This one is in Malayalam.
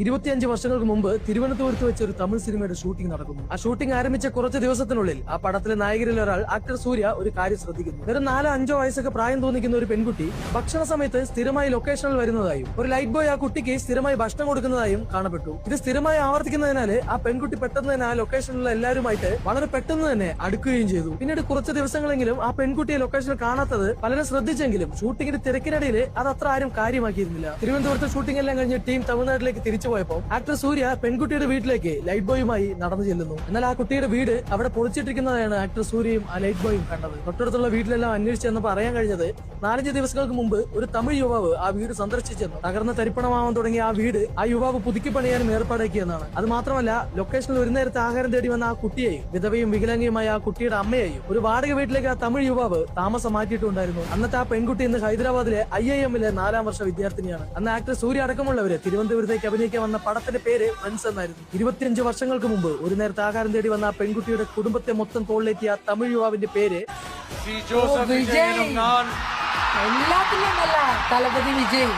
25 വർഷങ്ങൾക്ക് മുമ്പ് തിരുവനന്തപുരത്ത് വെച്ച് ഒരു തമിഴ് സിനിമയുടെ ഷൂട്ടിംഗ് നടക്കുന്നു. ആ ഷൂട്ടിംഗ് ആരംഭിച്ച കുറച്ച് ദിവസത്തിനുള്ളിൽ ആ പടത്തിലെ നായകരിൽ ഒരാൾ ആക്ടർ സൂര്യ ഒരു കാര്യം ശ്രദ്ധിക്കുന്നു. വെറും 4-5 വയസ്സൊക്കെ പ്രായം തോന്നിക്കുന്ന ഒരു പെൺകുട്ടി ഭക്ഷണ സമയത്ത് സ്ഥിരമായി ലൊക്കേഷനിൽ വരുന്നതായും ഒരു ലൈറ്റ് ബോയ് ആ കുട്ടിക്ക് സ്ഥിരമായി ഭക്ഷണം കൊടുക്കുന്നതായും കാണപ്പെട്ടു. ഇത് സ്ഥിരമായി ആവർത്തിക്കുന്നതിനാൽ ആ പെൺകുട്ടി പെട്ടെന്ന് തന്നെ ആ ലൊക്കേഷനിലുള്ള എല്ലാവരുമായിട്ട് വളരെ പെട്ടെന്ന് തന്നെ അടുക്കുകയും ചെയ്തു. പിന്നീട് കുറച്ച് ദിവസങ്ങളെങ്കിലും ആ പെൺകുട്ടിയെ ലൊക്കേഷനിൽ കാണാത്തത് പലരും ശ്രദ്ധിച്ചെങ്കിലും ഷൂട്ടിംഗിന്റെ തിരക്കിനിടയിൽ അത് അത്ര ആരും കാര്യമാക്കിയിരുന്നില്ല. തിരുവനന്തപുരത്ത് ഷൂട്ടിംഗ് എല്ലാം കഴിഞ്ഞ് ടീം തമിഴ്നാട്ടിലേക്ക് തിരിച്ചു പോയപ്പോൾ ആക്ടർ സൂര്യ പെൺകുട്ടിയുടെ വീട്ടിലേക്ക് ലൈറ്റ് ബോയുമായി നടന്നു ചെല്ലുന്നു. എന്നാൽ ആ കുട്ടിയുടെ വീട് അവിടെ പൊളിച്ചിട്ടിരിക്കുന്നതാണ് ആക്ടർ സൂര്യയും ആ ലൈറ്റ് ബോയും കണ്ടത്. തൊട്ടടുത്തുള്ള വീട്ടിലെല്ലാം അന്വേഷിച്ചെന്നപ്പോൾ അറിയാൻ കഴിഞ്ഞത് 4-5 ദിവസങ്ങൾക്ക് മുമ്പ് ഒരു തമിഴ് യുവാവ് ആ വീട് സന്ദർശിച്ചെന്ന്. തകർന്ന് തരിപ്പണമാവാൻ തുടങ്ങിയ ആ വീട് ആ യുവാവ് പുതുക്കി പണിയാനും ഏർപ്പാടാക്കിയെന്നാണ്. അത് മാത്രമല്ല, ലൊക്കേഷനിൽ ഒരു നേരത്തെ ആഹാരം തേടി വന്ന ആ കുട്ടിയെയും വിധവയും വികലാംഗിയുമായ ആ കുട്ടിയുടെ അമ്മയെയും ഒരു വാടക വീട്ടിലേക്ക് ആ തമിഴ് യുവാവ് താമസം മാറ്റിയിട്ടുണ്ടായിരുന്നു. അന്നത്തെ ആ പെൺകുട്ടി ഇന്ന് ഹൈദരാബാദിലെ IIM-ലെ 4ാം വർഷ വിദ്യാർത്ഥിനിയാണ്. അന്ന് ആക്ടർ സൂര്യ അടക്കമുള്ളവര് തിരുവനന്തപുരത്തേക്ക് അഭിനയിക്കാൻ വന്ന പടത്തിന്റെ പേര് ഫ്രണ്ട്സ് എന്നായിരുന്നു. 25 വർഷങ്ങൾക്ക് മുമ്പ് ഒരു നേരത്തെ ആഹാരം തേടി വന്ന ആ പെൺകുട്ടിയുടെ കുടുംബത്തെ മൊത്തം തോളിലേറ്റിയ ആ തമിഴ് യുവാവിന്റെ പേര് എല്ലാത്തിലും നല്ല തലപതി വിജയ്.